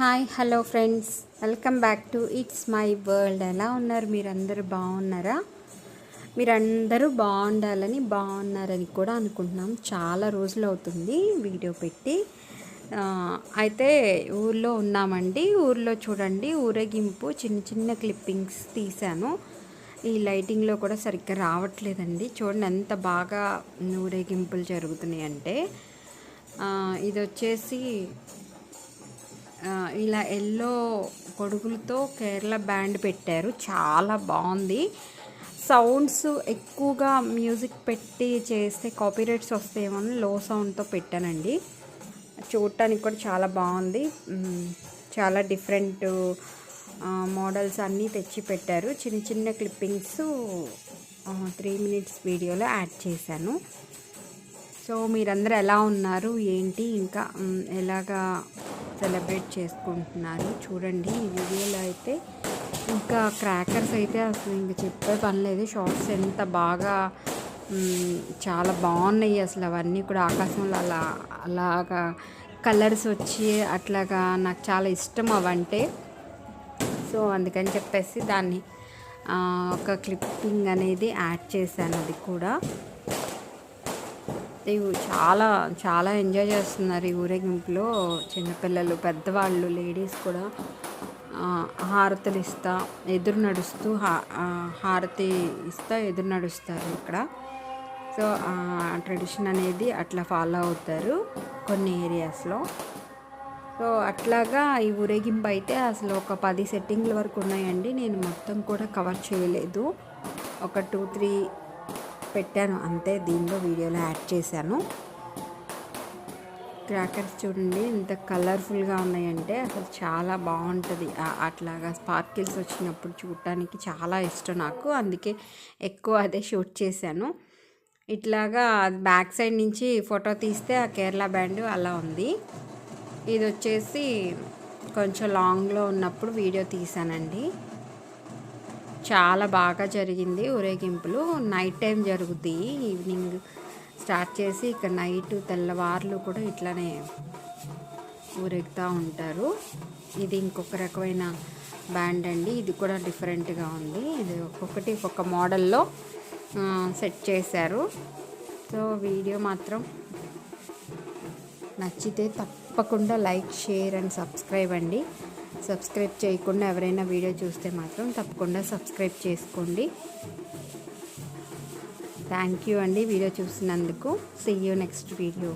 Hi hello friends, welcome back to it's my world. ఎలా ఉన్నారు? మీరందరూ బాగున్నారా? మీరందరూ బాగున్నారని కూడా అనుకుంటున్నాం. చాలా రోజులు అవుతుంది వీడియో పెట్టి. అయితే ఊర్లో ఉన్నామండి. ఊర్లో చూడండి, ఊరేగింపు చిన్న చిన్న క్లిప్పింగ్స్ తీశాను. ఈ లైటింగ్లో కూడా సరిగ్గా రావట్లేదండి. చూడండి ఎంత బాగా ఊరేగింపులు జరుగుతున్నాయి అంటే. ఇది వచ్చేసి ఇలా ఎల్లో గొడుగులతో కేరళ బ్యాండ్ పెట్టారు. చాలా బాగుంది. సౌండ్స్ ఎక్కువగా మ్యూజిక్ పెట్టి చేస్తే కాపీరైట్స్ వస్తాయేమో అని లో సౌండ్తో పెట్టానండి. చూడటానికి కూడా చాలా బాగుంది. చాలా డిఫరెంట్ మోడల్స్ అన్నీ తెచ్చి పెట్టారు. చిన్న చిన్న క్లిప్పింగ్స్ 3 minutes వీడియోలో యాడ్ చేశాను. సో మీరందరూ ఎలా ఉన్నారు, ఏంటి, ఇంకా ఎలాగా సెలబ్రేట్ చేసుకుంటున్నారు చూడండి. ఈ వీడియోలో అయితే ఇంకా క్రాకర్స్ అయితే అసలు ఇంక చెప్పే పని లేదు. షార్ట్స్ ఎంత బాగా చాలా బాగున్నాయి అసలు. అవన్నీ కూడా ఆకాశంలో అలాగా కలర్స్ వచ్చి అట్లాగా నాకు చాలా ఇష్టం అవంటే. సో అందుకని చెప్పేసి దాన్ని ఒక క్లిప్పింగ్ అనేది యాడ్ చేశాను. అది కూడా చాలా చాలా ఎంజాయ్ చేస్తున్నారు ఈ ఊరేగింపులో. చిన్నపిల్లలు, పెద్దవాళ్ళు, లేడీస్ కూడా హారతులు ఇస్తా ఎదురు నడుస్తూ హారతి ఇస్తా ఎదురు నడుస్తారు ఇక్కడ. సో ట్రెడిషన్ అనేది అట్లా ఫాలో అవుతారు కొన్ని ఏరియాస్లో. సో అట్లాగా ఈ ఊరేగింపు అయితే అసలు ఒక 10 సెట్టింగ్ల వరకు ఉన్నాయండి. నేను మొత్తం కూడా కవర్ చేయలేదు. ఒక 2-3 పెట్టాను అంతే. దీనిలో వీడియోలో యాడ్ చేశాను. క్రాకర్స్ చూడండి ఎంత కలర్ఫుల్గా ఉన్నాయంటే అసలు చాలా బాగుంటుంది. అట్లాగా స్పార్కిల్స్ వచ్చినప్పుడు చూడటానికి చాలా ఇష్టం నాకు. అందుకే ఎక్కువ అదే షూట్ చేశాను. ఇట్లాగా బ్యాక్ సైడ్ నుంచి ఫోటో తీస్తే ఆ కేరళ బ్యాండ్ అలా ఉంది. ఇది వచ్చేసి కొంచెం లాంగ్లో ఉన్నప్పుడు వీడియో తీసానండి. చాలా బాగా జరిగింది ఊరేగింపులు. నైట్ టైం జరుగుతాయి. ఈవినింగ్ స్టార్ట్ చేసి ఇక నైట్ తెల్లవార్లు కూడా ఇట్లానే ఊరేగుతూ ఉంటారు. ఇది ఇంకొక రకమైన బ్యాండ్ అండి. ఇది కూడా డిఫరెంట్గా ఉంది. ఇది ఒక్కొక్కటి ఒక్కొక్క మోడల్లో సెట్ చేశారు. సో వీడియో మాత్రం నచ్చితే తప్పకుండా లైక్, షేర్ అండ్ సబ్స్క్రైబ్ అండి. సబ్స్క్రైబ్ చేయకుండా ఎవరైనా వీడియో చూస్తే మాత్రం తప్పకుండా సబ్స్క్రైబ్ చేసుకోండి. థ్యాంక్ యూ అండి వీడియో చూసినందుకు. See you next video.